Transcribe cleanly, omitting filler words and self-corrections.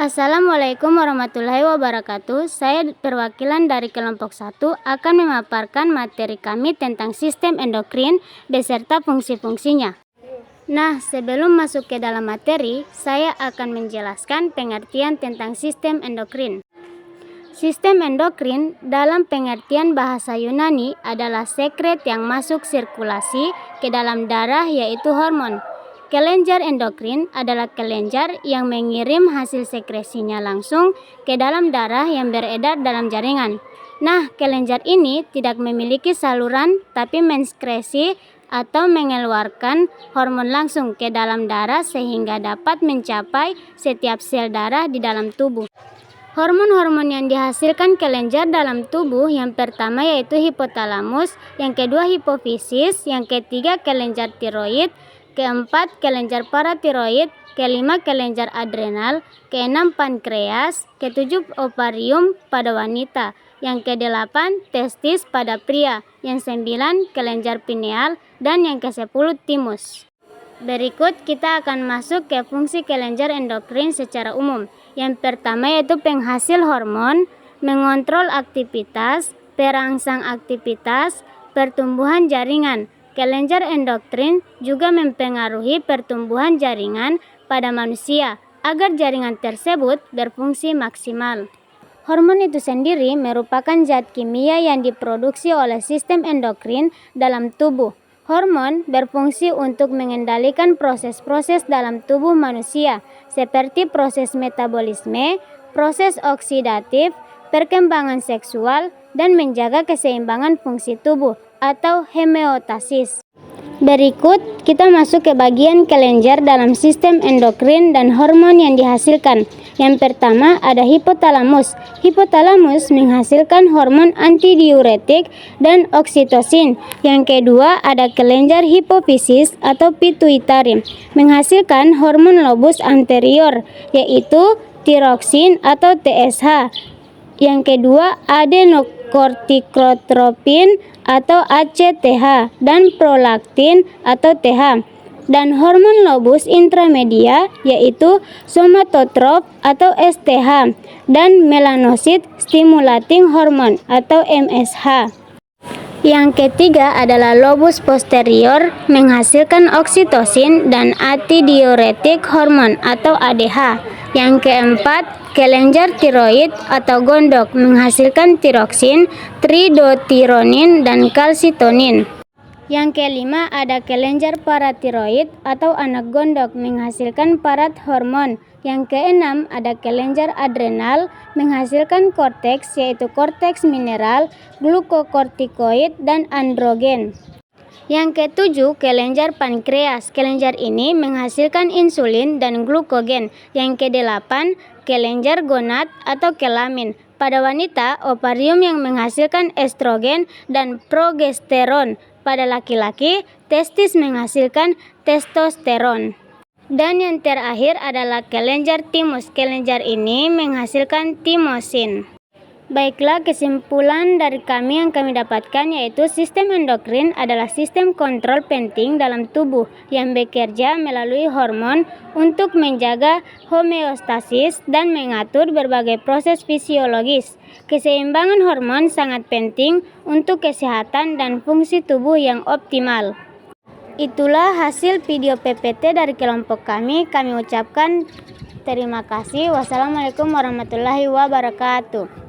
Assalamualaikum warahmatullahi wabarakatuh. Saya perwakilan dari kelompok 1 akan memaparkan materi kami tentang sistem endokrin beserta fungsi-fungsinya. Nah, sebelum masuk ke dalam materi, saya akan menjelaskan pengertian tentang sistem endokrin. Sistem endokrin dalam pengertian bahasa Yunani adalah sekret yang masuk sirkulasi ke dalam darah, yaitu hormon. Kelenjar endokrin adalah kelenjar yang mengirim hasil sekresinya langsung ke dalam darah yang beredar dalam jaringan. Nah, kelenjar ini tidak memiliki saluran tapi menskresi atau mengeluarkan hormon langsung ke dalam darah sehingga dapat mencapai setiap sel darah di dalam tubuh. Hormon-hormon yang dihasilkan kelenjar dalam tubuh yang pertama yaitu hipotalamus, yang kedua hipofisis, yang ketiga kelenjar tiroid, keempat kelenjar paratiroid, kelima kelenjar adrenal, keenam pankreas, ketujuh ovarium pada wanita, yang kedelapan testis pada pria, yang sembilan kelenjar pineal, dan yang kesepuluh timus. Berikut kita akan masuk ke fungsi kelenjar endokrin secara umum. Yang pertama yaitu penghasil hormon, mengontrol aktivitas, perangsang aktivitas, pertumbuhan jaringan. Kelenjar endokrin juga mempengaruhi pertumbuhan jaringan pada manusia agar jaringan tersebut berfungsi maksimal. Hormon itu sendiri merupakan zat kimia yang diproduksi oleh sistem endokrin dalam tubuh. Hormon berfungsi untuk mengendalikan proses-proses dalam tubuh manusia, seperti proses metabolisme, proses oksidatif, perkembangan seksual, dan menjaga keseimbangan fungsi tubuh atau homeostasis. Berikut kita masuk ke bagian kelenjar dalam sistem endokrin dan hormon yang dihasilkan. Yang pertama ada hipotalamus. Hipotalamus menghasilkan hormon antidiuretik dan oksitosin. Yang kedua ada kelenjar hipofisis atau pituitari, menghasilkan hormon lobus anterior yaitu tiroksin atau TSH. Yang kedua adenokortikotropin atau ACTH dan prolaktin atau TH. Dan hormon lobus intramedia yaitu somatotrop atau STH dan melanosit stimulating hormone atau MSH. Yang ketiga adalah lobus posterior, menghasilkan oksitosin dan antidiuretik hormon atau ADH. Yang keempat, kelenjar tiroid atau gondok, menghasilkan tiroksin, tridotironin, dan kalsitonin. Yang kelima ada kelenjar paratiroid atau anak gondok, menghasilkan parat hormon. Yang keenam ada kelenjar adrenal, menghasilkan korteks yaitu korteks mineral, glukokortikoid, dan androgen. Yang ketujuh kelenjar pankreas. Kelenjar ini menghasilkan insulin dan glukogen. Yang kedelapan kelenjar gonad atau kelamin. Pada wanita, ovarium yang menghasilkan estrogen dan progesteron. Pada laki-laki, testis menghasilkan testosteron. Dan yang terakhir adalah kelenjar timus. Kelenjar ini menghasilkan timosin. Baiklah, kesimpulan dari kami yang kami dapatkan yaitu sistem endokrin adalah sistem kontrol penting dalam tubuh yang bekerja melalui hormon untuk menjaga homeostasis dan mengatur berbagai proses fisiologis. Keseimbangan hormon sangat penting untuk kesehatan dan fungsi tubuh yang optimal. Itulah hasil video PPT dari kelompok kami. Kami ucapkan terima kasih. Wassalamualaikum warahmatullahi wabarakatuh.